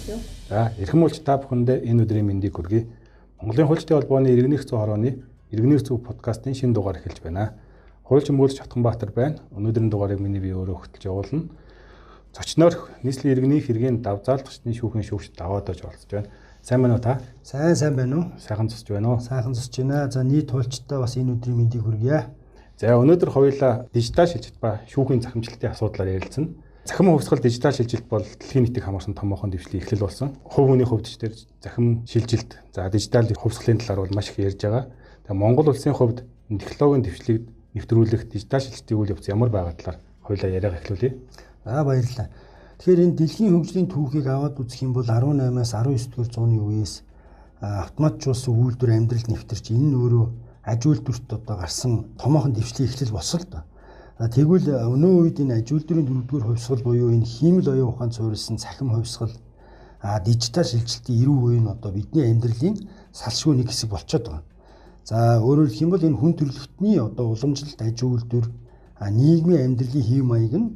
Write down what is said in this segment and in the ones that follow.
юу? За, эрхэм уулч та бүхэндээ энэ өдрийн мэндийг хүргэе. Монголын хуульчдын холбооны иргэнийх зүй хорооны иргэнийх зүй подкастын шинэ дугаар эхэлж байна. Хуульч мөрч Чатганбаатар байна. Өнөөдрийн дугаарыг миний бие өөрөө хөтлж явуулна. Зочноор нийслэлийн иргэнийх хэргийн давзаалгачны шүүхийн шүүгчд даваад ож оролцож байна. Сайн байна уу та? Сайн байна уу? Сайхан зусж байна уу? Сайхан зусж байна. За нийт хуульчдаа бас энэ өдрийн мэндийг хүргье. За өнөөдөр хоёулаа дижитал шилжилт ба шүүхийн захимжлалтын асуудлаар ярилцсан. Захим хувьсгал дижитал шилжилт бол дэлхийн нийтийг хамаарсан томоохон дэвшлийн эхлэл болсон. Хувь хүний хувьд ч тэр захим шилжилт, за дижитал хувьсгалын талаар бол маш их ярьж байгаа. Тэгээ Монгол улсын хувьд технологийн дэвшлийг нэвтрүүлэх дижитал шилжилтийн үйл явц ямар байгаа талаар хоёулаа яриага эхлүүлье. За баярлалаа. Тэгэхээр энэ дэлхийн хөгжлийн түүхийг аваад үзэх юм бол 18-аас 19-р зууны үеэс автоматжуулсан үйлдвэр амьдралд нэвтэрч энэ нь өөрөө аж үйлдвэрт одоо гарсан томоохон дэвшлийн эхлэл болсон л доо. Тэгвэл өнөө үед энэ аж үйлдвэрийн дөрөвдүгээр хувьсгал буюу энэ хиймэл оюун ухаанд суурилсан цахим хувьсгал дижитал шилжилтийн эрүү үе нь одоо бидний амьдралын салшгүй нэг хэсэг болчиход байгаа. За өөрөөр хэлэх юм бол энэ хүн төрөлхтний одоо уламжлалт аж үйлдвэр нийгмийн амьдралын хэв маяг нь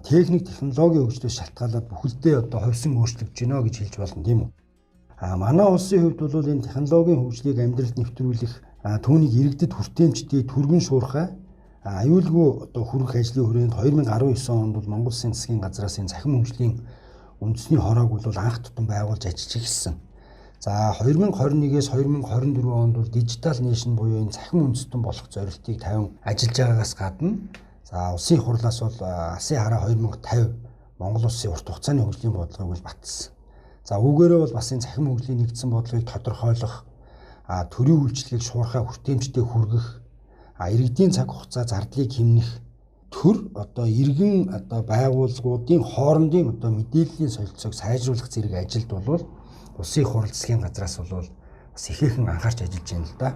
техник технологийн хөгжлөөс шалтгаалаад бүхэлдээ одоо хувьсан өөрчлөгдөж байна гэж хэлж болно тийм үү. Манай улсын хувьд бол энэ технологийн хөгжлийг амьдралд нэвтрүүлэх түүнийг иргэдэд хүртээмжтэй түргэн шуурхай аюулгүй одоо хүрэх ажлын хүрээнд 2019 онд бол Монгол Улсын засгийн газраас энэ захим хөгжлийн үндэсний хороог бол анх тутам байгуулж ажиллаж эхэлсэн. За 2021-ээс 2024 онд бол дижитал нэшн буюу энэ захим үндэстэн болох зорилтыг тавин ажиллаж байгаагаас гадна за улсын хурлаас бол Асын хараа 2050 Монгол Улсын урт хугацааны хөгжлийн бодлогыг бол баталсан. За үүгээрээ бол бас энэ захим хөгжлийн нэгдсэн бодлогыг тодорхойлох, төрийн үйлчлэгийг шуурхай хүртээмжтэй хүргэх, иргэдийн цаг хугацаа зардлыг хэмнэх төр одоо иргэн одоо байгууллагуудын хоорондын одоо мэдээллийн солилцоог сайжруулах зэрэг ажилд бол улсын хурал засгийн газраас бол бас ихээхэн анхаарч ажиллаж байна л да.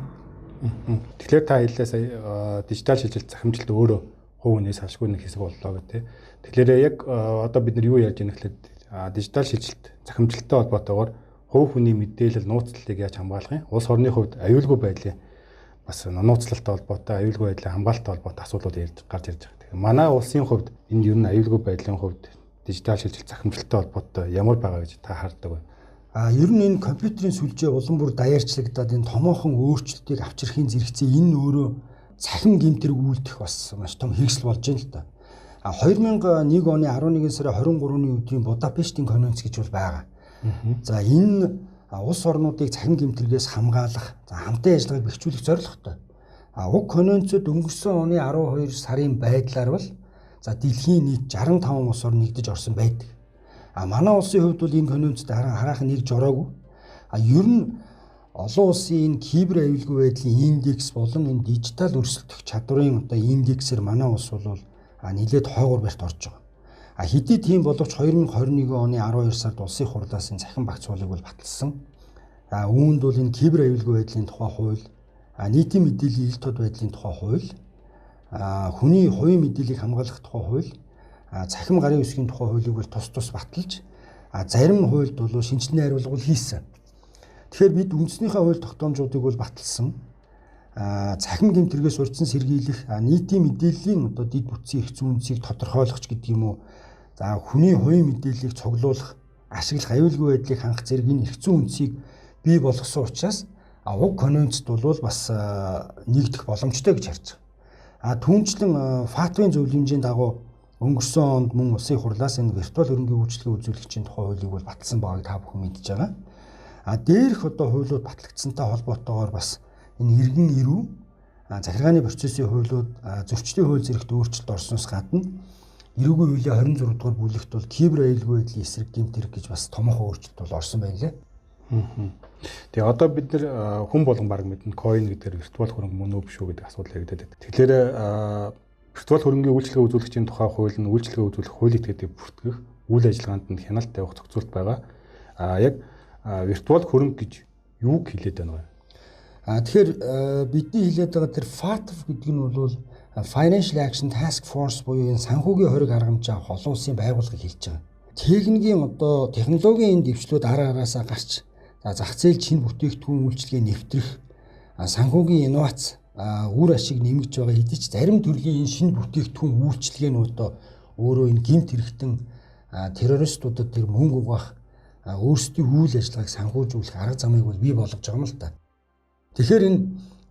Тэгэхээр та хэллээ сая дижитал шилжилт захимжилт өөрөө хувь хүний салшгүй нэг хэсэг боллоо гэх тээ. Тэгэхээр яг одоо бид нар юу ярьж байгаа гэхэлээ дижитал шилжилт захимжилттай холбоотойгоор хувь хүний мэдээлэл нууцлалыг яаж хамгаалах юм? Улс орны хувьд аюулгүй байдлын бас нууцлалтай холбоотой аюулгүй байдлын хамгаалалттай холбоотой асуудлууд гарч ирж байгаа. Тэгэхээр манай улсын хувьд энэ ер нь аюулгүй байдлын хувьд дижитал шилжилт захимжилттай холбоотой ямар байгаа гэж та хардаг вэ? Ер нь энэ компьютерийн сүлжээ улам бүр даяарчлагдаад энэ томоохон өөрчлөлтийг авчрахын зэрэгцээ энэ өөрөө цахим гэмтэрэг үйлдэх бас маш том хэрэгсэл болж байна л да. 2001 оны 11 сарын 23-ны өдрийн Будапештийн конвенц гэж бол байгаа. За энэ улс орнуудыг цахим гэмтэргээс хамгаалах, хамтын ажиллагааг бэхжүүлэх зорилготой. Уг конвенцод өнгөрсөн оны 12 сарын байдлаар бол за дэлхийн нийт 65 улс орн нэгдэж орсон байдаг. Манай улсын хувьд бол энэ конвенцод хараахан нэг жороогүй. Ер нь олон улсын энэ кибер аюулгүй байдлын индекс болон энэ дижитал өрсөлдөх чадварын одоо индексээр манай улс бол нэлээд хойгуур барьт орж байгаа. Хэдий тийм боловч 2021 оны 12 сард улсын хурлаас энэ захин багц хуулийг бол баталсан. Үүнд бол энэ кибер аюулгүй байдлын тухай хууль, нийтийн мэдээллийн ил тод байдлын тухай хууль, хүний хувийн мэдээллийг хамгаалах тухай хууль, цахим гарын үсгийн тухай хуулийг бол тус баталж, зарим хуульд бол шинжилгээ хариулгал хийсэн. Тэгэхээр бид үндэснийхээ хууль тогтоомжуудыг бол баталсан. Цахим гэмтэргээс урьдчилан сэргийлэх, нийтийн мэдээллийн одоо дэд бүтцийн эрх зүйн үндсийг тодорхойлох гэдэг юм уу. За хүний хувийн мэдээллийг цуглуулах, ашиглах, аюулгүй байдлыг хангах зэрэг энэ эрх зүйн үндсийг бий болгосон учраас уг конвенцт бол бас нэгдэх боломжтой гэж харж байгаа. Түүнчлэн ФАТФ-ийн зөвлөмжийн дагуу өнгөрсөн онд мөн улсын хурлаас энэ виртуал хөрөнгийн үйлчлэгээ үзүүлэгчийн тухай хуулийг бол баталсан байгааг та бүхэн мэдж байгаа. Дээрх одоо хуулиуд батлагдсантай холбоотойгоор бас энэ иргэн ирүү захиргааны процессын хуулиуд зөрчлийн хууль зэрэгт өөрчлөлт орсноос гадна эрүүгийн хуулийн 26 дугаар бүлэгт бол кибер аюулгүй байдлын эсрэг гэмтэрэг гэж бас томоохон өөрчлөлт бол орсон байна лээ. Тэгээ одоо бид нар хүн болгон баг мэднэ coin гэдэг виртуал хөрөнгө мөн үү биш үү гэдэг асуудал яригдаад байна. Тэгэхээр виртуал хөрөнгийн үйлчлэгээ үзүүлэгчийн тухай хууль нь үйлчлэгээ үзүүлэх хууль этгээдийг бүртгэх үйл ажиллагаанд нь хяналт тавих зохицуулт байгаа. Яг виртуал хөрөнгө гэж юуг хэлээд байна вэ? Тэгэхээр бидний хэлээд байгаа тэр FATF гэдэг нь бол Financial Action Task Force буюу энэ санхүүгийн хориг аргамж авах олон улсын байгууллагыг хэлж байгаа. Техникийн одоо технологийн дэвшлүүд араасаа гарч зах зээл шинэ бүтээгдэхүүн үйлчлэгээ нэвтрэх, санхүүгийн инновац үр ашиг нэмэгдэж байгаа хэдий ч зарим төрлийн энэ шинэ бүтээгдэхүүн үйлчлэгээнүүд өөрөө энэ гэмт хэрэгтэн террористуудад тэр мөнгө угаах өөрсдийн үйл ажиллагааг санхүүжүүлэх арга замыг бол бий болгож байгаа юм л та. Тэгэхээр энэ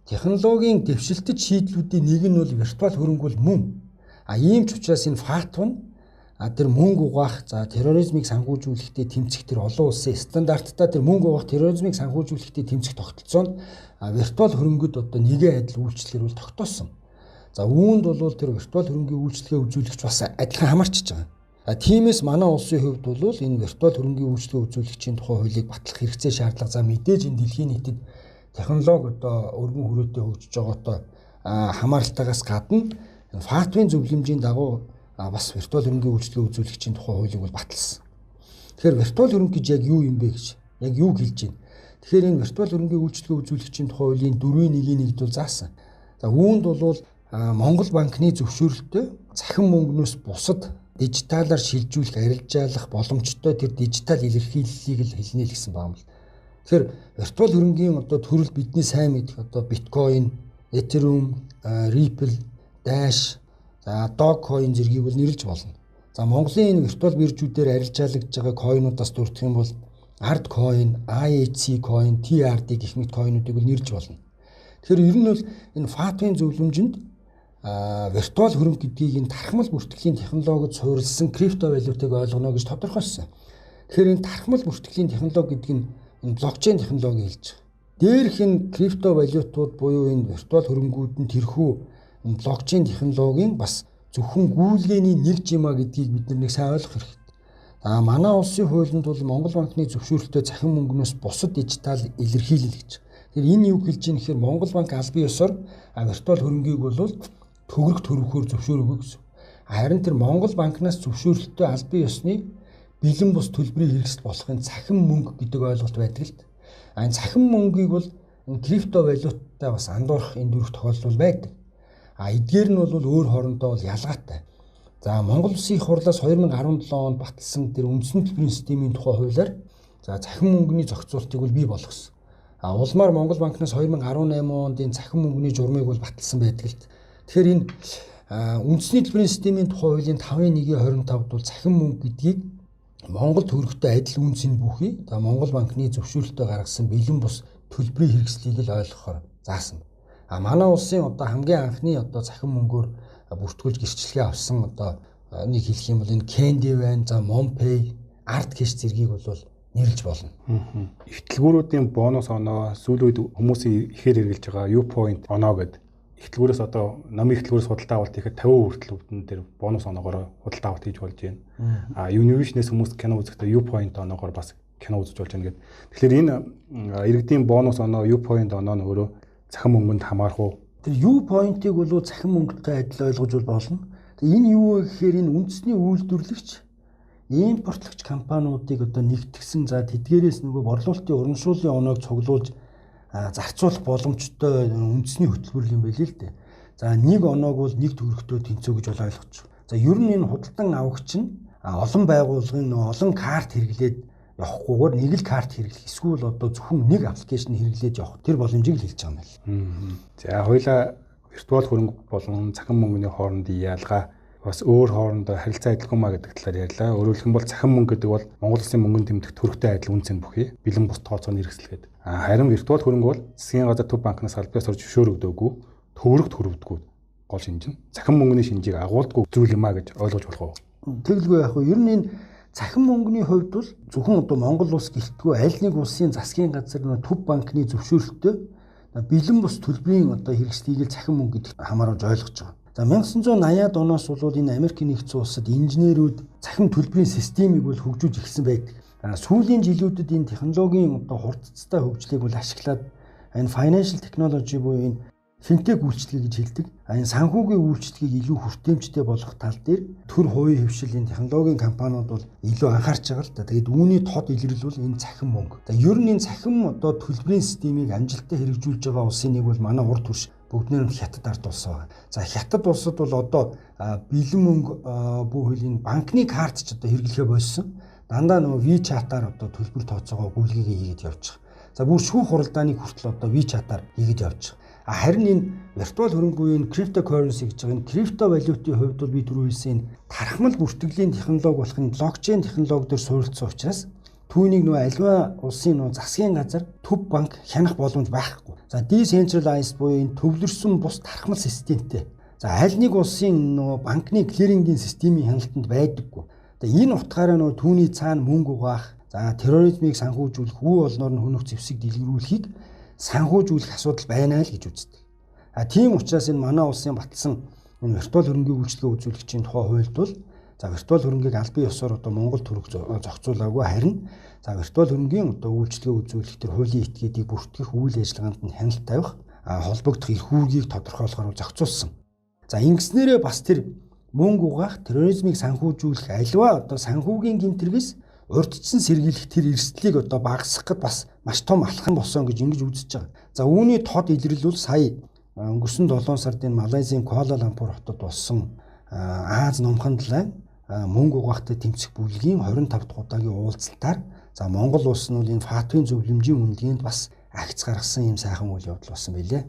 технологийн дэвшилтэд шийдлүүдийн нэг нь бол виртуал хөрөнгө бол мөн. Ийм ч учраас энэ фактв нь тэр мөнгө угаах, терроризмыг санхүүжүүлэхдээ тэмцэх тэр олон улсын стандарттай тэр мөнгө угаах терроризмыг санхүүжүүлэхдээ тэмцэх тогтолцоонд виртуал хөрөнгөд одоо нэгэн адил үйлчлэлээр бол тогтоосон. Үүнд бол тэр виртуал хөрөнгийн үйлчлэгээ үзүүлэгч бас адилхан хамаарчж байгаа. Тиймээс манай улсын хувьд бол энэ виртуал хөрөнгийн үйлчлэгээ үзүүлэгчийн тухай хуулийг батлах хэрэгцээ шаардлага за мэдээж энэ дэлхийн нийтэд технологи одоо өргөн хүрээтэй хөгжиж байгаатай хамааралтайгаас гадна фактвын зөвлөмжийн дагуу бас виртуал хөрөнгийн үйлчлэгээ үзүүлэгчийн тухай хуулийг бол баталсан. Тэгэхээр виртуал хөрөнгө гэж яг юу юм бэ гэж яг юу хэлж байна? Тэгэхээр энэ виртуал хөрөнгийн үйлчлэгээ үзүүлэгчийн тухай хуулийн 4.1-ийг бол заасан. Үүнд бол Монгол банкны зөвшөөрөлтөй цахим мөнгнөөс бусад дижиталаар шилжүүлэх, арилжаалах боломжтой тэр дижитал илэрхийллийг л хэлнэ л гэсэн байна. Тэгэхээр виртуал хөрөнгийн одоо төрөл бидний сайн мэдэх одоо биткойн, Ethereum, Ripple, Dash, Dogecoin зэргийг бол нэрлэж болно. Монголын энэ виртуал биржүүдээр арилжаалагдж байгаа койнуудаас дурдах юм бол Ardcoin, IHC coin, TRD гэх мэт койнуудыг бол нэрлэж болно. Тэгэхээр ер нь бол энэ фактвын зөвлөмжөнд виртуал хөрөнгө гэдгийг энэ тархмал бүртгэлийн технологид суурилсан криптовалютыг ойлгоно гэж тодорхойлсон. Тэгэхээр энэ тархмал бүртгэлийн технологи гэдэг нь энэ блокчейн технологи хэлж байгаа. Дээрх энэ криптовалютууд буюу энэ виртуал хөрөнгүүд нь тэрхүү энэ блокчейн технологийн бас зөвхөн гүйлгээний нэг жима гэдгийг бид нэг сайн ойлгох хэрэгтэй. Манай улсын хуулинд бол Монгол банкны зөвшөөрөлтөй цахим мөнгнөөс бусад дижитал илэрхийлэл гэж. Тэгэхээр энэ юу хэлж ийм гэхээр Монгол банк албан ёсоор виртуал хөрөнгийг бол төгрөг төрөхөөр зөвшөөрөөгөө гэсэн. Харин тэр Монгол банкнаас зөвшөөрөлтөй албан ёсны бэлэн бус төлбөрийн хэрэгсэл болохын цахим мөнгө гэдэг ойлголт байдаг л. Энэ цахим мөнгийг бол энэ криптовалюттай бас андуурах энэ дөрвөх тохиолдол байдаг. Эдгээр нь бол өөр хоорондоо бол ялгаатай. Монгол Улсын их хурлаас 2017 онд баталсан тэр үндсэн төлбөрийн системийн тухай хуулиар цахим мөнгөний зохицуултыг бол бий болгосон. Улмаар Монгол банкнаас 2018 онд энэ цахим мөнгөний журмыг бол баталсан байдаг л. Тэгэхээр энэ үндэсний төлбөрийн системийн тухай хуулийн 5.1-25-д бол цахим мөнгө гэдгийг Монгол төгрөгтэй адил үнцний бүхий Монгол банкны зөвшөөрөлтөй гаргасан бэлэн бус төлбөрийн хэрэгслийг л ойлгохоор заасан. Манай улсын одоо хамгийн анхны одоо цахим мөнгөөр бүртгүүлж гэрчлэгээ авсан одоо нэг хэлэх юм бол энэ Candy байна, MonPay, ArtCash зэргийг бол нэрлэж болно. Ихтлгүүрүүдийн бонус оноо сүүлийн үед хүмүүсийн ихээр хэрэгжилж байгаа U-Point оноо гэдэг. Ихтлгүүрээс одоо намын ихтлгүүрээс худалдаа авалт ихэд 50% хүртэл өвдөн тэр бонус оноогоор худалдаа авалт хийж болж байна. Univision-ээс хүмүүс кино үзэхдээ U-Point оноогоор бас кино үзэж болж байна гэдэг. Тэгэхээр энэ иргэдийн бонус оноо U-Point оноо нь өөрөө цахим мөнгөнд хамаарах уу? Тэр U-Point-ыг бол цахим мөнгөтэй адил ойлгож болно. Энэ юу вэ гэхээр энэ үндэсний үйлдвэрлэгч импортлогч компаниудыг одоо нэгтгсэн тэдгээрээс нөгөө борлуулалтын урамшууллын оноог цуглуулж зарцуулах боломжтой үндэсний хөтөлбөр юм байл л дээ. Нэг оноог бол нэг төгрөгтөө тэнцүү гэж бол ойлгож байна. Ер нь энэ худалдан авагч нь олон байгууллагын олон карт хэрэглээд явахгүйгээр нэг л карт хэрэглэх эсвэл одоо зөвхөн нэг аппликейшн хэрэглээд явах тэр боломжийг л хэлж байгаа юм байна. Хоёулаа виртуал хөрөнгө болон цахим мөнгөний хоорондын ялгаа бас өөр хоорондоо харилцаа адилгүй маа гэдэг талаар ярьлаа. Өөрөөр хэлбэл цахим мөнгө гэдэг бол Монгол Улсын мөнгөнд тэмдэх төрхтэй адил үнцэн бүхий бэлэн бус тооцооны хэрэгсэл гэдэг. Харин виртуал хөрөнгө бол засгийн газар төв банкнаас албан ёсоор зөвшөөрөгдөөгүй төгрөгт хөрөвдөггүй гол шинж нь цахим мөнгөний шинжийг агуулдаггүй зүйл юм а гэж ойлгож болох уу? Тэгэлгүй яг нь ер нь энэ цахим мөнгөний хувьд бол зөвхөн одоо Монгол улс гэлтгүй аль нэг улсын засгийн газар төв банкны зөвшөөрөлтөй бэлэн бус төлбөрийн одоо хэрэгслийг л цахим мөнгө гэдэгт хамааруулж ойлгож байгаа. 1980-ад оноос бол энэ Америк нэгдсэн улсад инженерүүд цахим төлбөрийн системийг бол хөгжүүлж эхэлсэн байдаг. Сүүлийн жилүүдэд энэ технологийн одоо хурдцтай хөгжлийг бол ашиглаад энэ financial technology буюу энэ финтек үйлчлэгээ гэж хэлдэг. Энэ санхүүгийн үйлчлэгийг илүү хүртээмжтэй болгох тал дээр төр хувийн хөвшил энэ технологийн компаниуд бол илүү анхаарч байгаа л да. Тэгээд үүний тод илрэл бол энэ цахим мөнгө. Ер нь энэ цахим одоо төлбөрийн системийг амжилттай хэрэгжүүлж байгаа улсын нэг бол манай урд хүрш бүгднээр нь Хятад ард улс байгаа. Хятад улсад бол одоо бэлэн мөнгө бүхэл энэ банкны карт ч одоо хэрэглэхээ болсон. Дандаа нөгөө WeChat-аар одоо төлбөр тооцоогоо гүйлгээгээ хийгээд явж байгаа. Бүр шүүх хуралдааныг хүртэл одоо WeChat-аар хийгээд явж байгаа. Харин энэ виртуал хөрөнгө буюу энэ cryptocurrency гэж байгаа энэ криптовалютын хувьд бол би түрүү хэлсэн энэ тархмал бүртгэлийн технологи болох энэ блокчейн технологи дээр суурилсан учраас түүнийг нөө аливаа улсын нөө засгийн газар төв банк хянах боломж байхгүй. За decentralized буюу энэ төвлөрсөн бус тархмал системтэй. За аль нэг улсын нөө банкны клирингийн системийн хяналтанд байдаггүй. Тэгээ энэ утгаараа нөө түүний цаана мөнгө угаах, за терроризмыг санхүүжүүлэх, үе олноор нь хөнөх зэвсэг дэлгэрүүлэхийг санхүүжүүлэх асуудал байна л гэж үздэг. Тийм учраас энэ манай улсын баталсан энэ виртуал хөрөнгийн үйлчлэгээ үзүүлэгчийн тухай хуульд бол за виртуал хөрөнгийг аль бие ёсоор одоо Монгол төрөг зохицуулаагүй, харин за виртуал хөрөнгийн одоо үйлчлэгээ үзүүлэх төр хуулийн этгээдийг бүртгэх үйл ажиллагаанд нь хяналт тавих, холбогдох эрх үүргийг тодорхойлохоор зохицуулсан. За ингэснээрээ бас тэр мөнгө угаах, терроризмыг санхүүжүүлэх аливаа одоо санхүүгийн гэмтэргээс урдчсан сэргийлэх тэр эрсдлийг одоо багасгахад бас маш том алхам болсон гэж ингэж үзэж байгаа. За үүний тод илрэл бол сая өнгөрсөн 7 сард энэ Малайзийн Куала-Лумпур хотод болсон Аз номхон далайн мөнгө угаахтай тэмцэх бүлгийн 25 дахь удаагийн уулзалтаар за Монгол улс нь бол энэ фатвын зөвлөмжийн үнэлгээнд бас агц гаргасан юм сайхан үйл явдал болсон байлээ.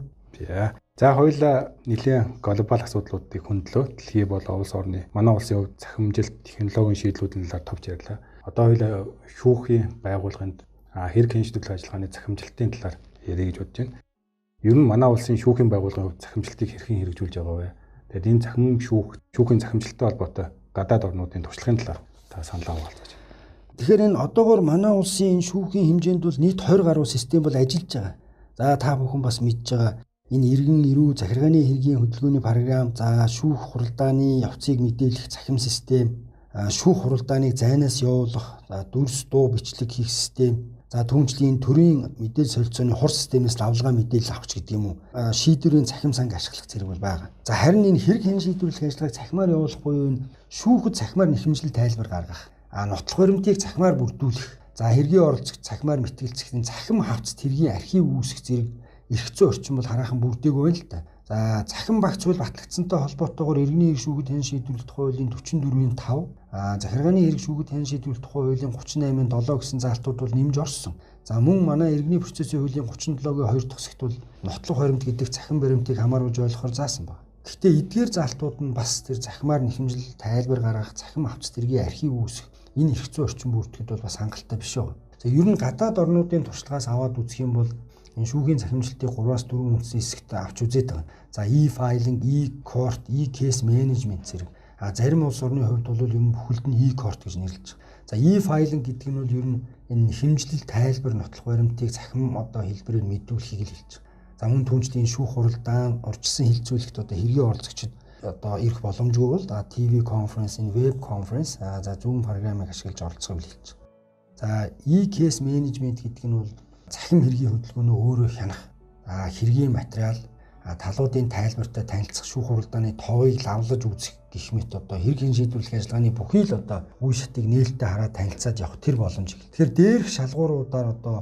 За хоёулаа нэлийн глобал асуудлуудыг хөндлөө. Дэлхий болон улс орны манай улсын хувьд цахимжилт, технологийн шийдлүүдийн талаар товч ярьлаа. Одоо хоёулаа шүүхийн байгууллаганд хэрэг хэн шийдвэрлэх ажиллагааны цахимжилтын талаар ярих гэж бодож байна. Ер нь манай улсын шүүхийн байгууллагын хувьд цахимжилтыг хэрхэн хэрэгжүүлж байгаа вэ? Тэгээд энэ шүүхийн цахимжилттай холбоотой гадаад орнуудын туршлагын талаар та саналаа хуваалцаач. Тэгэхээр энэ одоогоор манай улсын шүүхийн хэмжээнд бол нийт 20 гаруй систем бол ажиллаж байгаа. За та бүхэн бас мэдж байгаа. Энэ иргэн ирүү захиргааны хэргийн хөдөлгөөний програм, за шүүх хуралдааны явцыг мэдээлэх цахим систем, шүүх хуралдааныг зайнаас явуулах, за дүрс дуу бичлэг хийх систем, за түүнчлэн төрийн мэдээлэл солилцооны хур системээс лавлгаа мэдээлэл авч гэдэг юм уу, шийдвэрийн цахим санг ашиглах зэрэг бол байгаа. За харин энэ хэрэг хэн шийдвэрлэх ажиллагааг цахимаар явуулах буюу энэ шүүхэд цахимаар нэхэмжлэл тайлбар гаргах, нотлох баримтыг цахимаар бүрдүүлэх, за хэргийн оролцогч цахимаар мэтгэлцэх, цахим хавцад хэргийн архив үүсгэх зэрэг эрх зүйн орчин бол хараахан бүрдээгүй байна л да. За захин багц бол батлагдсантай холбоотойгоор иргэний эрх шүүхэд хэн шийдвэрлэх тухай хуулийн 44-ийн 5, захиргааны эрх шүүхэд хэн шийдвэрлэх тухай хуулийн 38-ийн 7 гэсэн заалтууд бол нэмж орсон. За мөн манай иргэний процессын хуулийн 37-гийн 2 дахь хэсэгт бол нотлох баримт гэдэг захин баримтыг хамааруулж ойлгохоор заасан байна. Гэхдээ эдгээр заалтууд нь бас тэр захимаар нэхэмжил тайлбар гаргах, захим авц тэргийн архив үүсгэх энэ эрх зүйн орчин бүрдэхэд бол бас хангалттай биш байна. За ер нь гадаад орнуудын туршлагаас аваад үзэх юм бол энэ шүүхийн цахимжилтыг 3-4 үндсэн хэсэгт авч үзээд байгаа. За e-filing, e-court, e-case management зэрэг. Зарим улс орны хувьд бол ер нь бүхэлд нь e-court гэж нэрлэж байгаа. За e-filing гэдэг нь бол ер нь энэ хэмжлэл тайлбар нотлох баримтыг цахим одоо хэлбэрээр мэдүүлэхийг л хэлж байгаа. За мөн түүнчлэн шүүх хуралдаан, урьдчилан хилцүүлэгт одоо хэргийн оролцогчид одоо ирэх боломжгүй бол TV conference, web conference, за Zoom програмыг ашиглаж оролцохыг хэлж байгаа. За e-case management гэдэг нь бол цахим хэргийн хөдөлгөөнөө өөрөө хянах, хэргийн материал, талуудын тайлбартай танилцах, шүүх хуралдааны товыг лавлаж үзэх гэх мэт одоо хэргийн шийдвэрлэх ажиллагааны бүхий л одоо үе шатыг нээлттэй хараад танилцаад явах тэр боломж. Тэгэхээр дээрх шалгууруудаар одоо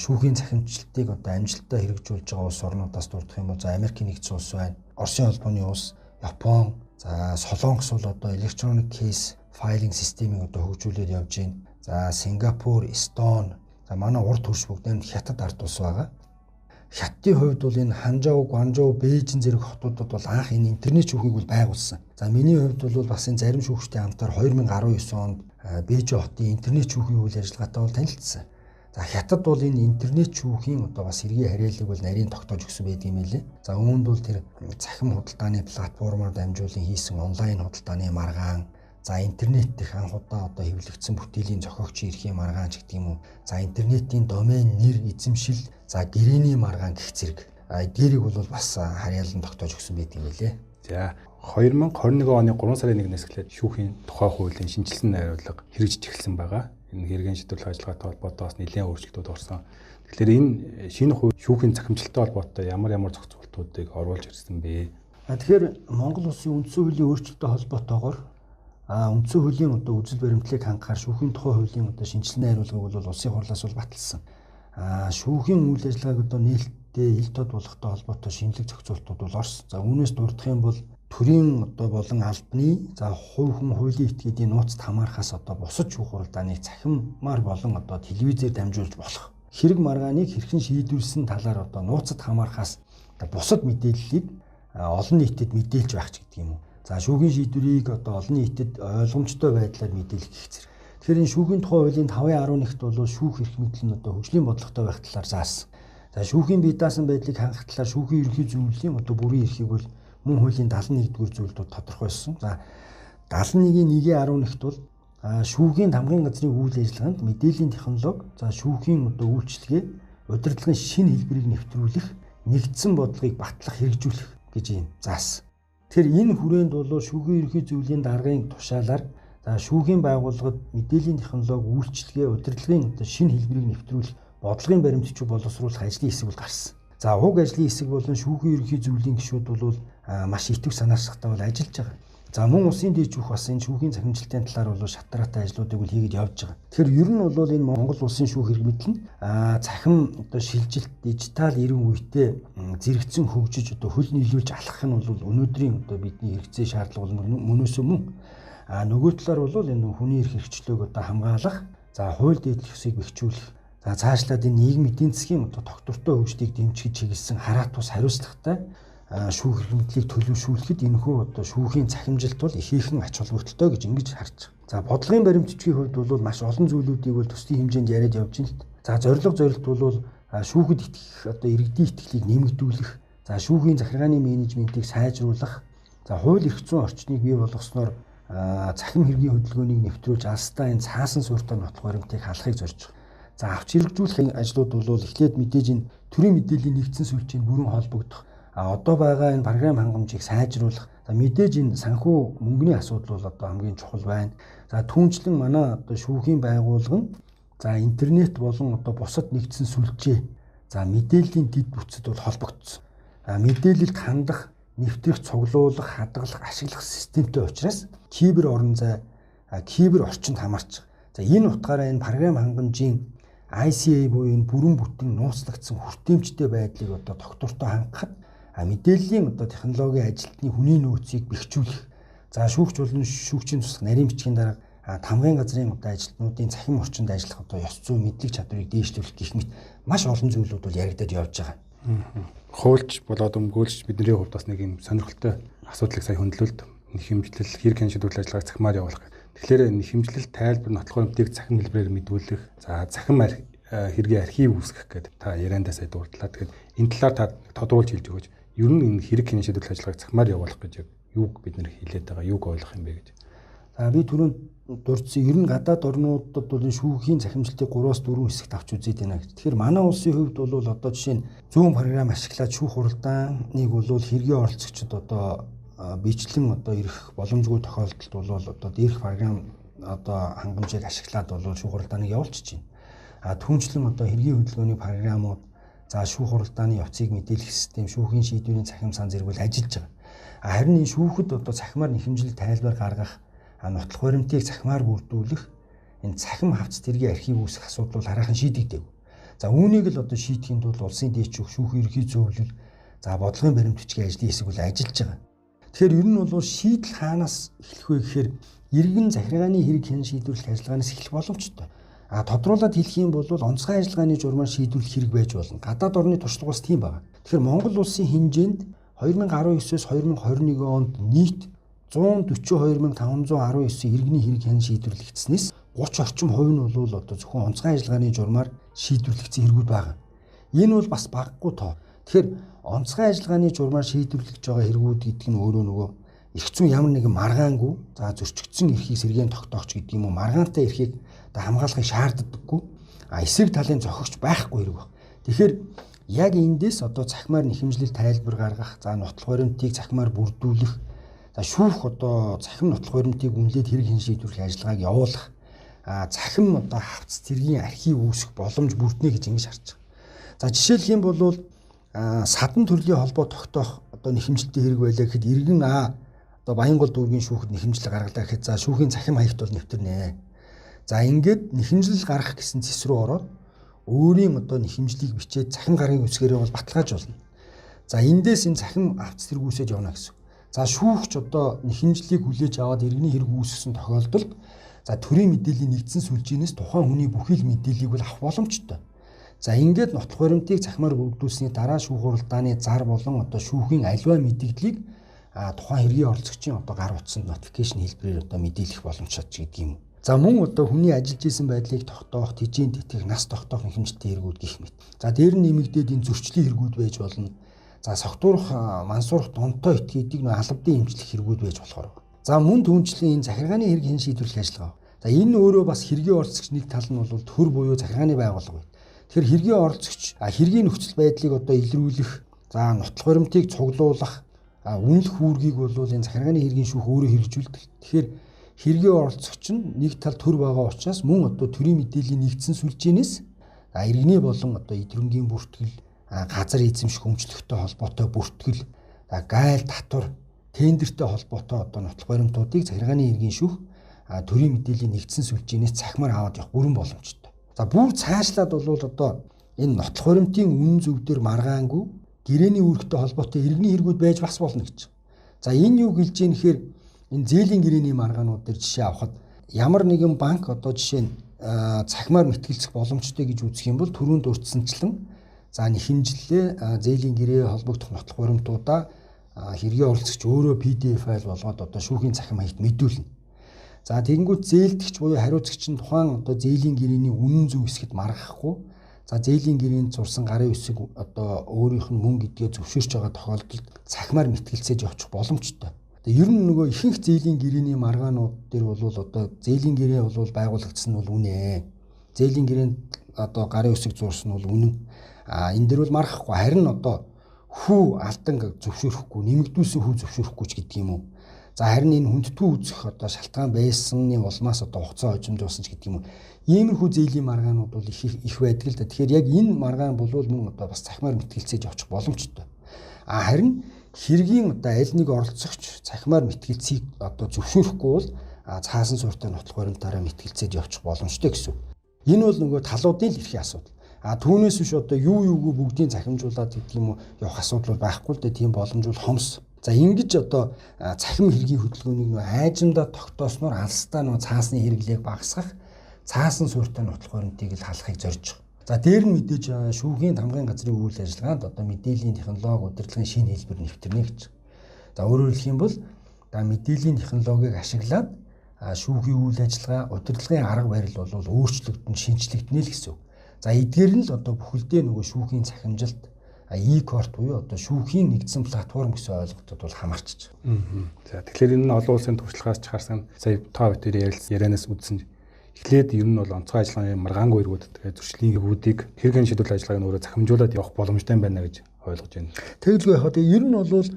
шүүхийн цахимжилтыг одоо амжилттай хэрэгжүүлж байгаа улс орнуудаас дурдах юм бол за Америкийн нэгдсэн улс байна, Оросын холбооны улс, Япон, за Солонгос бол одоо electronic case filing системийг одоо хөгжүүлээд явж байна. За Сингапур, Эстон, за манай урд хөрш бүгд хятад ард улс байгаа. Хятадын хувьд бол энэ Ханчжоу, Гуанчжоу, Бээжин зэрэг хотуудад бол анх энэ интернет шүүхийг бол байгуулсан. За миний хувьд бол бас энэ зарим шүүгчдийн хамтаар 2019 онд Бээжин хотын интернет шүүхийн үйл ажиллагаатай бол танилцсан. За хятад бол энэ интернет шүүхийн одоо бас хэргийн харьяаллыг бол нарийн тогтоож өгсөн байдаг юм лээ. За үүнд бол тэр цахим худалдааны платформоор дамжуулан хийсэн онлайн худалдааны маргаан, за интернет дэх анх удаа одоо хэвлэгдсэн бүтээлийн зохиогчийн эрхийн маргаан ч гэдэг юм уу. За интернетийн домен нэр эзэмшил, за гэрээний маргаан гэх зэрэг эдгээрийг бол бас харьяалан тогтоож өгсөн байдаг юм лээ. За 2021 оны 3 сарын 1-ээс эхлээд шүүхийн тухай хуулийн шинжилсэн найруулга хэрэгжиж эхэлсэн байгаа. Энэ хэрэгэн шийдвэрлэх ажиллагаатай холбоотой бас нэлээд өөрчлөлтүүд орсон. Тэгэхээр энэ шинэ шүүхийн цахимжилттай холбоотой ямар зохицуултуудыг оруулж ирсэн бэ? Тэгэхээр Монгол Улсын үндсэн хуулийн өөрчлөлттэй холбоотойгоор үндсэн хуулийн одоо үзэл баримтлалыг хангахаар шүүхийн тухай хуулийн одоо шинжилсэн найруулгыг бол улсын хурлаас бол баталсан. Шүүхийн үйл ажиллагааг одоо нээлттэй ил тод болгохтой холбоотой шинэлэг зохицуултууд бол орсон. За үүнээс дурдах юм бол төрийн одоо болон албаны за хувь хүн хуулийн этгээдийн нууцад хамаарахаас одоо бусад шүүх хуралдааныг цахимаар болон одоо телевизээр дамжуулж болох хэрэг маргааныг хэрхэн шийдвэрлсэн талаар одоо нууцад хамаарахаас бусад мэдээллийг олон нийтэд мэдээлж байх ч гэдэг юм уу. За шүүхийн шийдвэрийг одоо олон нийтэд ойлгомжтой байдлаар мэдээлэх гэх зэрэг. Тэгэхээр энэ шүүхийн тухай хуулийн 5.11-т бол шүүх эрх мэдэл нь одоо хөгжлийн бодлоготой байх талаар заасан. За шүүхийн бие даасан байдлыг хангах талаар шүүхийн ерөнхий зөвлөлийн одоо бүрийн эрхийг бол мөн хуулийн 71-р зүйлд тодорхойлсон. За 71-1-11-т бол шүүхийн тамгын газрын үйл ажиллагаанд мэдээллийн технологи, за шүүхийн одоо үйлчилгээ, удирдлагын шинэ хэлбэрийг нэвтрүүлэх, нэгдсэн бодлогыг батлах, хэрэгжүүлэх гэж юм заасан. Тэгэхээр энэ хүрээнд бол шүүхийн ерөнхий зөвлөлийн даргын тушаалаар за шүүхийн байгууллагад мэдээллийн технологи, үйлчилгээ, удирдлагын одоо шинэ хэлбэрийг нэвтрүүлэх, бодлогын баримтчиг боловсруулах ажлын хэсэг бол гарсан. За уг ажлын хэсэг болон шүүхийн ерөнхий зөвлөлийн гишүүд бол маш идэвх санаачлагтай бол ажиллаж байгаа. За мөн улсын дэд шүүх бас энэ шүүхийн захимжилтын талаар бол шатраатай ажлуудыг бол хийгээд явж байгаа. Тэгэхээр ер нь бол энэ Монгол улсын шүүх эрх мэдэл нь цахим одоо шилжилт, дижитал эрен үетэй зэрэгцэн хөгжиж одоо хөл нийлүүлж алхах нь бол өнөөдрийн одоо бидний хэрэгцээ шаардлага бол мөнөөсөө мөн. Нөгөө талаар бол энэ хүний эрх хэрэгчлөөг одоо хамгаалах, за хууль дээдлэх ёсыг бэхжүүлэх, за цаашлаад энэ нийгмийн эдийн засгийн одоо тогтвортой хөгжлийг дэмжиж чиглэсэн хараат бус хариуцлагатай шүүх эрх мэдлийг төлөвшүүлэхэд энэхүү одоо шүүхийн захимжилт бол ихээхэн ач холбогдолтой гэж ингэж харж байгаа. За бодлогын баримтчгийн хувьд бол маш олон зүйлүүдийг бол төслийн хэмжээнд яриад явж байна л та. За зорилт бол шүүхэд итгэх одоо иргэдийн итгэлийг нэмэгдүүлэх, за шүүхийн захиргааны менежментийг сайжруулах, за хууль эрх зүйн орчныг бий болгосноор цахим хэргийн хөдөлгөөнийг нэвтрүүлж алстай энэ цаасан суурьтай нотлох баримтыг халахыг зорж байгаа. За авч хэрэгжүүлэх ажлууд бол эхлээд мэдээж энэ төрийн мэдээллийн нэгдсэн сүлжээнд бүрэн холбогдох, одоо байгаа энэ програм хангамжийг сайжруулах, за мэдээж энэ санхүү мөнгөний асуудал бол одоо хамгийн чухал байна. За түүнчлэн манай одоо шүүхийн байгууллага нь за интернет болон одоо бусад нэгдсэн сүлжээ, за мэдээллийн дэд бүтцэд бол холбогдсон. Мэдээлэлд хандах, нэвтрэх, цуглуулах, хадгалах, ашиглах системтэй учраас кибер орон зай, кибер орчинд хамаарч байгаа. За энэ утгаараа энэ програм хангамжийн ICA буюу энэ бүрэн бүтэн нууцлагдсан хүртээмжтэй байдлыг одоо тогтвортой хангахад мэдээллийн одоо технологийн ажилтны хүний нөөцийг бэхжүүлэх, за шүүгч болон шүүгчийн туслах нарийн бичгийн дарга тамгын газрын одоо ажилтнуудын цахим орчинд ажиллах одоо ёс зүйн мэдлэг чадварыг дээшлүүлэх гэх мэт маш олон зүйлүүд бол яригдаад явж байгаа. Хуульч болоод өмгөөлж бидний хувьд бас нэг юм сонирхолтой асуудлыг сая хөндлөлд нэхэмжлэл хэрэг хэн шийдвэрлэх ажиллагааг цахимаар явуулах. Тэгэхээр нэхэмжлэл тайлбар нотлох баримтыг цахим хэлбэрээр мэдүүлэх, за цахим хэргийн архив үүсгэх гэдэг та яриандаа сая дурдлаа. Тэгэхээр энэ талаар та тодруулж хэлж өгөөч. Ер нь энэ хэрэг хэн шийдвэрлэх ажиллагааг цахимаар явуулах гэж юуг бид нэр хэлээд байгаа, юуг ойлгох юм бэ гэж. За би түрүүнд дурдсан ер нь гадаад орнуудад бол шүүхийн захимжилтыг 3-4 хэсэгт авч үзээд байна гэж. Тэгэхээр манай улсын хувьд бол одоо жишээ нь зүүн програм ашиглаад шүүх хуралдааныг бол хэргийн оролцогчдод одоо бичлэн одоо ирэх боломжгүй тохиолдолд бол одоо дээрх програм одоо хангамжийг ашиглаад бол шүүх хуралдааныг явуулчих чинь. Түүнчлэн одоо хэргийн хөдөлгөөний програмууд, за шүүх хуралдааны явцыг мэдээлэх систем, шүүхийн шийдвэрийн цахим сан зэрэг бол ажиллаж байгаа. Харин энэ шүүхэд одоо цахимаар нэхэмжил тайлбар гаргах, нотлох баримтыг цахимаар бүрдүүлэх, энэ цахим хавц тэргийн архив үүсгэх асуудал бол хараахан шийдэгдэв. За үүнийг л одоо шийдэхэд бол улсын дэд шүүхийн ерөнхий зөвлөл, за бодлогын баримт бичгийн ажлын хэсэг бол ажиллаж байгаа. Тэгэхээр ер нь бол шийдэл хаанаас эхлэх вэ гэхээр иргэн захиргааны хэрэг хэн шийдвэрлэх ажиллагаанаас эхлэх боломжтой. Тодруулаад хэлэх юм бол онцгой ажиллагааны журмаар шийдвэрлэх хэрэг байж болно. Гадаад орны туршлагаас тийм байна. Тэгэхээр Монгол улсын хэмжээнд 2019-с 2021 онд нийт 142,519 иргэний хэрэг хэн шийдвэрлэгдснээс 30 орчим хувь нь бол одоо зөвхөн онцгой ажиллагааны журмаар шийдвэрлэгдсэн хэрэгүүд байгаа. Энэ бол бас багагүй тоо. Тэгэхээр онцгой ажиллагааны журмаар шийдвэрлэж байгаа хэрэгүүд гэдэг нь өөрөө нөгөө эрх зүйн ямар нэгэн маргаангүй, за зөрчигдсөн эрхийг сэргээн тогтоогч гэдэг юм уу, маргаантай эрхийг одоо хамгаалахыг шаарддаггүй, эсрэг талын зохигч байхгүй хэрэг баг. Тэгэхээр яг эндээс одоо цахимаар нэхэмжлэл тайлбар гаргах, за нотлох баримтыг цахимаар бүрдүүлэх, за шүүх одоо цахим нотлох баримтыг үнэлээд хэрэг хэн шийдвэрлэх ажиллагааг явуулах, цахим одоо хавц тэргийн архив үүсгэх боломж бүрднэ гэж ингэж харж байгаа. За жишээлх юм бол садан төрлийн холбоо тогтоох одоо нэхэмжлэлтэй хэрэг байлаа гэхэд иргэн одоо Баянгол дүүргийн шүүхэд нэхэмжлэл гаргалаа гэхэд за шүүхийн цахим хаягт бол нэвтэрнэ. За ингээд нэхэмжлэл гаргах гэсэн зэс рүү ороод өөрийн одоо нэхэмжлэлийг бичээд цахим гаргыг үсгээрээ бол баталгааж болно. За эндээс энэ цахим авц тэрг үүсэж явна гэсэн. За шүүгч одоо нэхэмжлэлийг хүлээж аваад иргэний хэрэг үүсгэсэн тохиолдолд за төрийн мэдээллийн нэгдсэн сүлжээнээс тухайн хүний бүхий л мэдээллийг бол авах боломжтой. За ингээд нотлох баримтыг цахимаар бүрдүүлсний дараа шүүх хуралдааны зар болон одоо шүүхийн аливаа мэдээллийг тухайн хэргийн оролцогчийн одоо гар утсанд нотификейшн хэлбэрээр одоо мэдээлэх боломжтой ч гэдэг юм. За мөн одоо хүний ажиллаж исэн байдлыг тогтоох, тэжээн тэтгэх, нас тогтоох хэмжээтэй хэрэгүүд гэх мэт. За дээр нь нэмэгдээд энэ зөрчлийн хэрэгүүд байж болно. За согтуурах, мансуурах, донтой итгэдэг нөө албадын эмчлэх хэрэгүүд байж болохоор. За мөн түнчлэн энэ захиргааны хэрэг хэн шийдвэрлэх ажиллагаа. За энэ өөрөө бас хэргийн оролцогч нэг тал нь бол төр буюу захиргааны байгууллага байна. Тэгэхээр хэргийн оролцогч хэргийн нөхцөл байдлыг одоо илрүүлэх, за нотлох баримтыг цуглуулах, үнэлэх үүргийг бол энэ захиргааны хэргийн шүүх өөрөө хэрэгжүүлдэг. Тэгэхээр хэргийн оролцогч нь нэг тал төр байгаа учраас мөн одоо төрийн мэдээллийн нэгдсэн сүлжээнээс иргэний болон одоо идэвхрэнгийн бүртгэл, газар эзэмших өмчлөгтэй холбоотой бүртгэл, гайл татвар, тендертэй холбоотой одоо нотлох баримтуудыг захиргааны хэргийн шүүх төрийн мэдээллийн нэгдсэн сүлжээнээс цахимаар аваад явах бүрэн боломжтой. За бүр цаашлаад бол одоо энэ нотлох баримтын үнэн зөв дээр маргаангүй гэрээний үүрэгтэй холбоотой иргэний хэрэгүүд байж бас болно гэж. За энэ юу гэлж ийм гэхээр энэ зээлийн гэрээний маргаанууд дээр жишээ авахад ямар нэгэн банк одоо жишээ нь цахимаар мэтгэлцэх боломжтой гэж үзэх юм бол түрүүнд урьдчилан за хэмжлэлээ зээлийн гэрээ холбогдох нотлох баримтуудаа хэргийн оролцогч өөрөө PDF файл болгоод одоо шүүхийн цахим хаягт мэдүүлнэ. За тэгэнгүүт зээлдэгч буюу хариуцагч нь тухайн одоо зээлийн гэрээний үнэн зөв хэсгэд маргахгүй. За зээлийн гэрээнд зурсан гарын үсэг одоо өөрийнх нь мөн гэдгээ зөвшөөрч байгаа тохиолдолд цахимаар мэтгэлцээж явчих боломжтой. Ер нь нөгөө ихэнх зээлийн гэрээний маргаанууд дээр бол одоо зээлийн гэрээ бол байгуулагдсан нь бол үнэ. Зээлийн гэрээнд одоо гарын үсэг зурсан нь бол үнэн. Энэ дээр бол маргахгүй. Харин одоо хүү алдан зөвшөөрөхгүй, нэмэгдүүлсэн хүү зөвшөөрөхгүй ч гэдэг юм уу. За харин энэ хүндэтгүү үзэх одоо шалтгаан байсны улмаас одоо хугацаа хожимжуулсан ч гэдэг юм уу. Иймэрхүү зээлийн маргаанууд бол их байдаг л да. Тэгэхээр яг энэ маргаан бол мөн одоо бас цахимаар мэтгэлцээж явчих боломжтой. Харин хэргийн одоо аль нэг оролцогч цахимаар мэтгэлцийг одоо зөвшөөрөхгүй бол цаасан суурьтай нотлох баримтаараа мэтгэлцээж явчих боломжтой гэсэн. Энэ бол нөгөө талуудын л эрхийн асуудал. Түүнээс биш одоо юугүй бүгдийг цахимжуулаад гэдэг юм уу явах асуудал байхгүй л дээ. Тийм боломж бол хомс. За ингэж одоо цахим хэргийн хөдөлгөөнийг нөгөө айжимдаа тогтоосноор алстаа нөгөө цаасны хэрэглээг багасгах, цаасан суурьтай нотлох баримтыг л халахыг зорж байгаа. За дээр нь мэдээж шүүхийн хамгааллын газрын үйл ажиллагаанд одоо мэдээллийн технологи удирдлагын шинэ хэлбэр нэвтэрнэ гэж. За өөрөөр хэлэх юм бол мэдээллийн технологиг ашиглаад шүүхийн үйл ажиллагаа, удирдлагын арга барил бол өөрчлөгдөн, шинжлэгдэнэ л гэсэн. За эдгээр нь л одоо бүхэлдээ нөгөө шүүхийн цахимжилт e-court буюу одоо шүүхийн нэгдсэн платформ гэсэн ойлголтод бол хамаарч байгаа. За тэгэхээр энэ нь олон улсын туршлагаас ч харсан сая та бүхэн ярианаас үзсэн эхлээд ер нь бол онцгой ажиллагааны маргаангүй эргүүд тэгээ зөрчлийн эргүүдийг хэрхэн шийдвэрлэх ажиллагааг өөрөө цахимжуулаад явах боломжтой байна гэж ойлгож байна. Тэгэлгүй яхад ер нь бол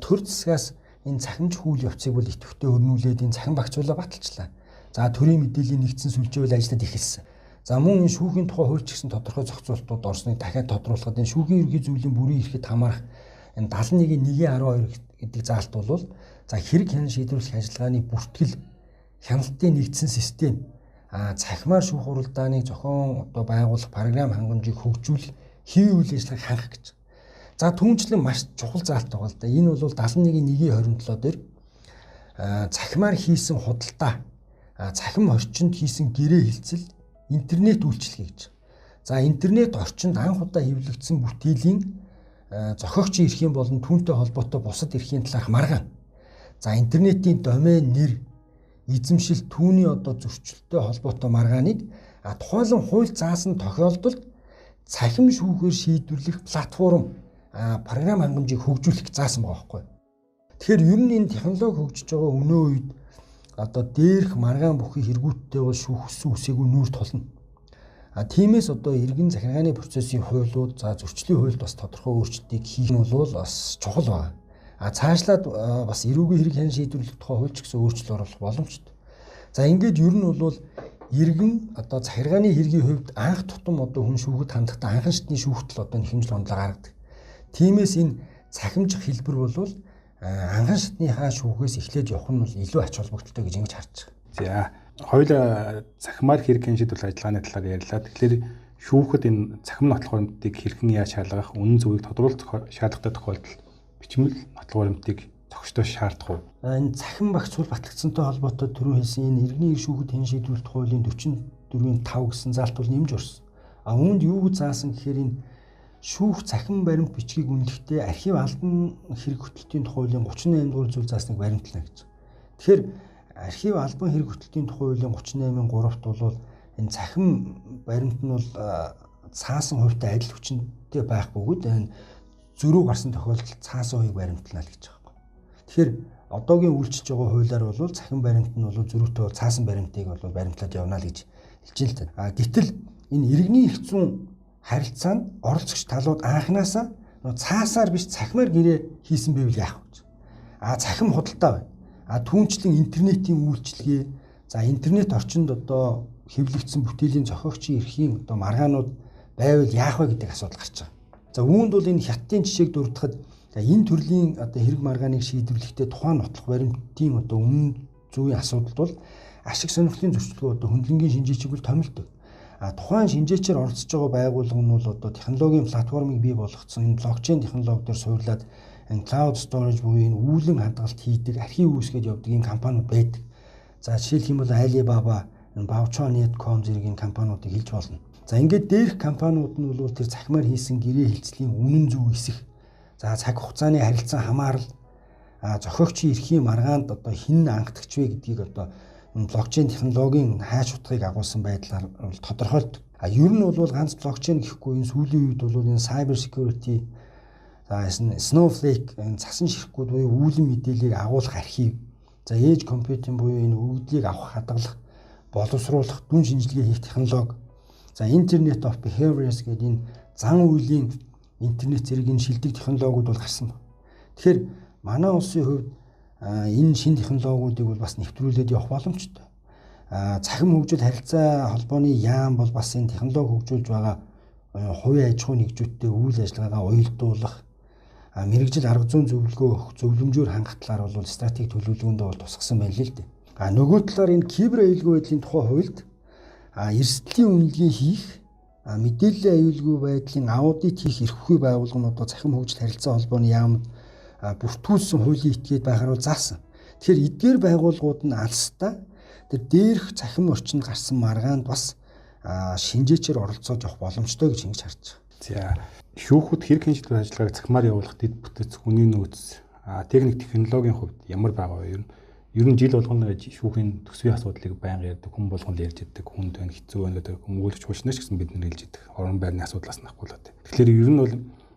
төр засгаас энэ цахимж хүл явцыг бол идэвхтэй өрнүүлээд энэ цахим багцуулаа баталчлаа. За төрийн мэдээллийн нэгдсэн сүлжээ бол ажиллаад эхэлсэн. За мөн энэ шүүхийн тухай хуульч гэсэн тодорхой зохицуултууд орсныг дахиад тодруулахад энэ шүүхийн ерхий зүйлийн бүрийн эрхэд хамаарах энэ 71.1.12 гэдэг заалт бол за хэрэг хяналт шийдвэрлэх ажиллагааны бүртгэл, хяналтын нэгдсэн систем, цахимаар шүүх уралдааныг зохион одоо байгуулах програм хангамжийг хөгжүүлэх, хэвийн үйл ажиллагааг хангах гэж. За түүнчлэн маш чухал заалт байгаа л да. Энэ бол 71.1.27 дээр цахимаар хийсэн худалдаа, цахим орчинд хийсэн гэрээ хилцэл, интернет үйлчилгээ гэж. За интернет орчинд анх удаа хэвлэгдсэн бүтээлийн зохиогчийн эрхийн болон түүнтэй холбоотой бусад эрхийн талаарх маргаан. За интернетийн домен нэр, эзэмшил, түүний одоо зөрчилтэй холбоотой маргааныг тухайлан хууль заасан тохиолдолд цахим шүүхээр шийдвэрлэх платформ, програм хангамжийг хөгжүүлэх заасан байгаа байхгүй. Тэгэхээр ер нь энэ технологи хөгжиж байгаа өнөө үед одоо дээрх маргаан бүхий хэрэгүүдтэй бол шүүхсэн үсээгүй нүүр тулна. Тиймээс одоо иргэн захиргааны процессын хуулиуд, за зөрчлийн хуульд бас тодорхой өөрчлөлтийг хийх нь бол бас чухал байна. Цаашлаад бас эрүүгийн хэрэг хяналт шийдвэрлэх тухай хуульч гэсэн өөрчлөлт оруулах боломжтой. За ингээд ер нь бол иргэн одоо захиргааны хэргийн хувьд анх тутам одоо хүн шүүхэд хандахдаа анхан шатны шүүхтэл одоо нэхэмжил хондлого гаргадаг. Тиймээс энэ цахимжих хэлбэр бол анхан шатныхаа шүүхээс эхлээд явах нь бол илүү ач холбогдолтой гэж ингэж харж За байгаа. хоёул цахимаар хэрэг шийдвэрлэх ажиллагааны талаар ярьлаа. Тэгэхээр шүүхэд энэ цахим нотлох баримтыг хэрхэн яаж шалгах, үнэн зөвийг тодруулах шаардлагатай тохиолдолд бичмэл нотлох баримтыг зохистой шаардах уу? Энэ цахим багцуул батлагдсантай холбоотой түрүү хэлсэн энэ иргэний эрх шүүхэд хэн шийдвэрлэх хуулийн 44.5 гэсэн заалт бол нэмж орсон. Үүнд юу заасан гэхээр энэ шүүх цахим баримт бичгийг үнэлэхдээ архив албан хэрэг хөтөлтийн хуулийн 38 дугаар зүйл заасныг баримтлана гэж. Тэгэхээр архив албан хэрэг хөтөлтийн тухай хуулийн 38-ийн 3-т бол энэ цахим баримт нь бол цаасан хувьтай адил хүчинтэй байх бөгөөд энэ зөрүү гарсан тохиолдолд цаасан хувийг баримтлана л гэж байгаа юм. Тэгэхээр одоогийн үйлчилж байгаа хуулиар бол цахим баримт нь бол зөрүүтэй бол цаасан баримтыг бол баримтлаад явна л гэж хэлж байна л та. Гэтэл энэ иргэний эрх зүйн харилцаанд оролцогч талууд анханасаа цаасаар биш цахимаар гэрээ хийсэн байвал яах вэ? Цахим худалдаа байна. Түүнчлэн интернетийн үйлчилгээ, за интернет орчинд одоо хэвлэгдсэн бүтээлийн зохиогчийн эрхийн одоо маргаанууд байвал яах вэ гэдэг асуудал гарч байгаа. За үүнд бол энэ хятадын жишээг дурдахад энэ төрлийн одоо хэрэг маргааныг шийдвэрлэхдээ тухайн нотлох баримтын одоо өмнө зүйн асуудалд бол ашиг сонирхлын зөрчилгөө одоо хөндлөнгийн шинжээчийг бол томилдог. Тухайн шинжээчээр оролцож байгаа байгууллага нь бол одоо технологийн платформыг бий болгоцсон энэ блокчейн технологи дээр суурлаад энэ cloud storage буюу энэ үүлэн хадгалалт хийдэг, архив үүсгээд явдаг энэ компаниуд байдаг. За жишээлх юм бол Alibaba, Baochuan.com зэрэг энэ компаниудыг хэлж болно. За ингээд дээрх компаниуд нь бол тэр цахимаар хийсэн гэрээ хэлцлийн үнэн зөв эсэх. За цаг хугацааны харилцан хамаарал, зохиогчийн эрхийн маргаанд одоо хэн анхдагч вэ гэдгийг одоо блокчейн технологийн хайш утгыг агуулсан байдлаар тодорхойлдог. Ер нь бол ганц блокчейн гэхгүй энэ сүүлийн үед бол энэ cyber security, за Snowflake энэ цасан ширхгүүд буюу үүлэн мэдээллийг агуулах архив, за edge computing буюу энэ өгөгдлийг авах хадгалах, боловсруулах, дүн шинжилгээ хийх технологи, за Internet of Behaviors гэдэг энэ зан үйлийн интернет зэрэг энэ шилдэг технологиуд бол гарсан байна. Тэгэхээр манай улсын хувьд энэ шинэ технологиудыг бол бас нэвтрүүлээд явах боломжтой. Цахим хөгжил харилцаа холбооны яам бол бас энэ технологи хөгжүүлж байгаа хувийн аж ахуйн нэгжүүдтэй үйл ажиллагаагаа уялдуулах, мэрэгжил арга зүйн зөвлөгөө өгөх, зөвлөмжөөр хангах талаар бол стратеги төлөвлөгөөндөө бол тусгасан байна л дээ. Нөгөө талаар энэ кибер аюулгүй байдлын тухай хуульд эрсдлийн үнэлгээ хийх, мэдээллийн аюулгүй байдлын аудит хийх эрх үхий байгууллагуудаа цахим хөгжил харилцаа холбооны яамд бүртгүүлсэн хуулийн этгээд байхаар бол заасан. Тэгэхээр эдгээр байгууллагууд нь алстаа тэр дээрх цахим орчинд гарсан маргаанд бас шинжээчээр оролцоож явах боломжтой гэж ингэж харж байгаа. За шүүхүүд хэрэг хяншилтын ажиллагааг цахимаар явуулах дэд бүтэц хүний нөөц техник технологийн хувьд ямар байгаа вэ? Ер нь жил болгоно шүүхийн төсвийн асуудлыг байнга ярьдаг, хүн болгон ярьж иддэг, хүнд байна, хэцүү байна гэдэг хүмүүлэгч хүчнээс ч гэсэн бид нэр хэлж иддэг. Орон байрны асуудлаас нь ахгүййлаад. Тэгэхээр ер нь бол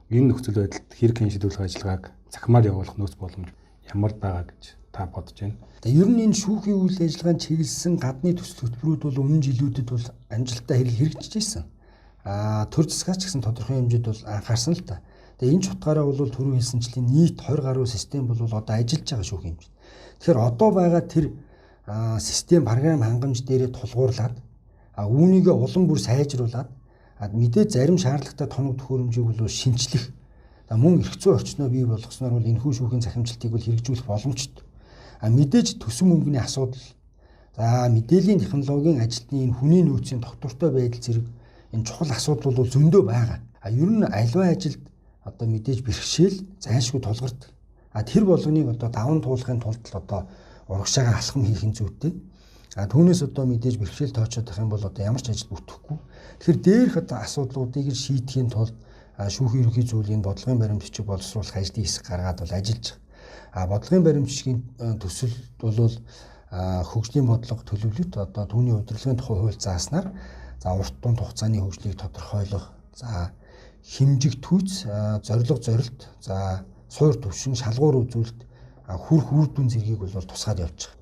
энэ нөхцөл байдалд хэрэг хяншилтын ажиллагааг цахимаар явуулах нөөц боломж ямар байгаа гэж та бодож байна? Ер нь энэ шүүхийн үйл ажиллагаанд чиглэсэн гадны төсөл хөтөлбөрүүд бол өмнө жилүүдэд бол амжилттай хэрэгжиж байсан. Төр засгаас ч гэсэн тодорхой хэмжээд бол анхаарсан л та. Тэгээ энэ ч утгаараа бол түрүү хэлсэнчлэн нийт 20 гаруй систем бол одоо ажиллаж байгаа шүүхийн хэмжээ. Тэгэхээр одоо байгаа тэр систем програм хангамж дээрээ тулгуурлаад үүнийгээ улам бүр сайжруулад мэдээ зарим шаардлагатай тоног төхөөрөмжийг бол шинчлэх, мөн эрх зүйн орчноо бий болгосноор бол энэхүү шүүхийн захимжилтыг бол хэрэгжүүлэх боломжтой. Мэдээж төсөв мөнгөний асуудал, за мэдээллийн технологийн ажилтны энэ хүний нөөцийн доктортой байдал зэрэг энэ чухал асуудал бол зөндөө байгаа. Ер нь аливаа ажилд одоо мэдээж бэрхшээл зайлшгүй тулгардаг. Тэр болгоныг одоо даван туулахын тулд одоо урагшаага алхам хийхин зүйтэй. Түүнээс одоо мэдээж бэрхшээл тоочод байх юм бол одоо ямар ч ажил бүтэхгүй. Тэгэхээр дээрх одоо асуудлуудыг шийдэхийн тулд шүүхийн ерөнхий зөвлөлийн бодлогын баримтчиг боловсруулах ажлын хэсэг гаргаад бол ажиллаж байгаа. Бодлогын баримтчгийн төсөл бол хөгжлийн бодлого төлөвлөлт одоо түүний удирдлагын тухай хууль зааснаар за урт дунд хугацааны хөгжлийг тодорхойлох, за хэмжиг түүц, зорилго зорилт, за суур төвшин, шалгуур үзүүлэлт, хүрх үр дүн зэргийг бол тусгаад явж байгаа.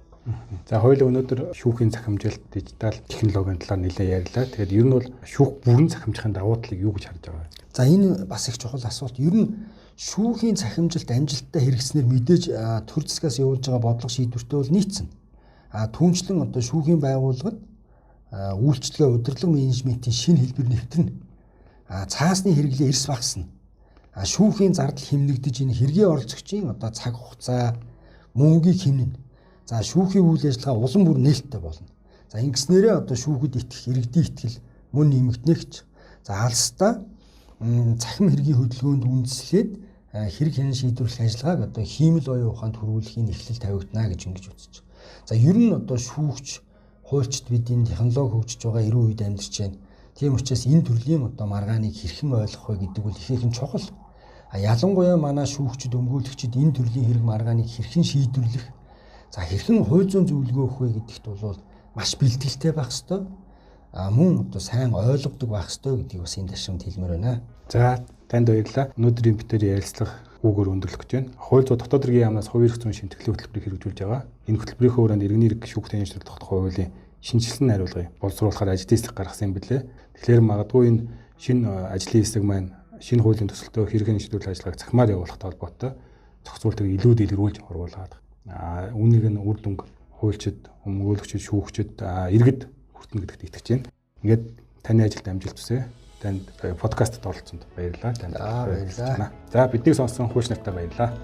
За хоёул өнөөдөр шүүхийн захимжилт, дижитал технологийн талаар нэлээд ярьлаа. Тэгэхээр ер нь бол шүүх бүрэн захимжихын давуу талыг юу гэж харж байгаа вэ? За энэ бас их чухал асуулт. Ер нь шүүхийн захимжилт амжилттай хэрэгжснээр мэдээж төр засгаас явуулж байгаа бодлого шийдвэртэй бол нийцсэн. Түүнчлэн одоо шүүхийн байгууллагад үйлчлэгээ удирдлага менежментийн шинэ хэлбэр нэвтрэнэ. Цаасны хэрэглээ эрс багасна. Шүүхийн зардал хэмнэгдэж энэ хэргийн оролцогчийн одоо цаг хугацаа, мөнгийг хэмнэнэ. За шүүхийн үйл ажиллагаа улам бүр нээлттэй болно. За ингэснээрээ одоо шүүхэд итгэх, иргэдийн итгэл мөн нэмэгдэнэ гэж. За алстаа цахим хэргийн хөдөлгөөнд үндэслээд хэрэг хянан шийдвэрлэх ажиллагааг одоо хиймэл оюун ухаанд хүргүүлэхийн эхлэл тавигдана гэж ингэж үзэж байна. За ер нь одоо шүүгч, хуульчид бидний технологи хөгжиж байгаа 90 үед амьдарч байна. Тийм учраас энэ төрлийн одоо маргааныг хэрхэн ойлгох вэ гэдэг бол ихээхэн чухал. Ялангуяа манай шүүгчид, өмгөөлөгчид энэ төрлийн хэрэг маргааныг хэрхэн шийдвэрлэх, За хэрхэн хууль зүйн зөвлөгөө өгөх вэ гэдэгт бол маш бэлтгэлтэй байх ёстой. Мөн одоо сайн ойлгодог байх ёстой гэдгийг бас энэ ташрамд хэлмээр байна. За танд баярлалаа. Өнөөдрийн битүүрийн ярилцлага үгээр өндөрлөх гэж байна. Хууль зүйн дотоод хэргийн яамнаас хувийн эрх зүйн шимтгэлийн хөтөлбөрийг хэрэгжүүлж байгаа. Энэ хөтөлбөрийн хүрээнд иргэний эрх шүүхтэн шинжилгээ тогтоох хуулийн шинжилсэн хариулгыг боловсруулахаар ажил хэсэг гаргасан юм билээ. Тэгэхээр магадгүй энэ шинэ ажлын хэсэг маань шинэ хуулийн төсөлтөө хэрхэн шинжилүүлэх ажиллагааг цахимаар явуулахтай холбоотой зохицуултыг илүү дэлгэрүүлж оруулаад үүнийг нь үр дүнг хуульчид, өмгөөлөгчид, шүүгчид, иргэд хүртэнэ гэдэгт итгэж байна. Ингээд таны ажилд амжилт хүсье. Танд подкастт оролцсонд баярлалаа. Баярлалаа. За биднийг сонссон хууч нартай баярлалаа.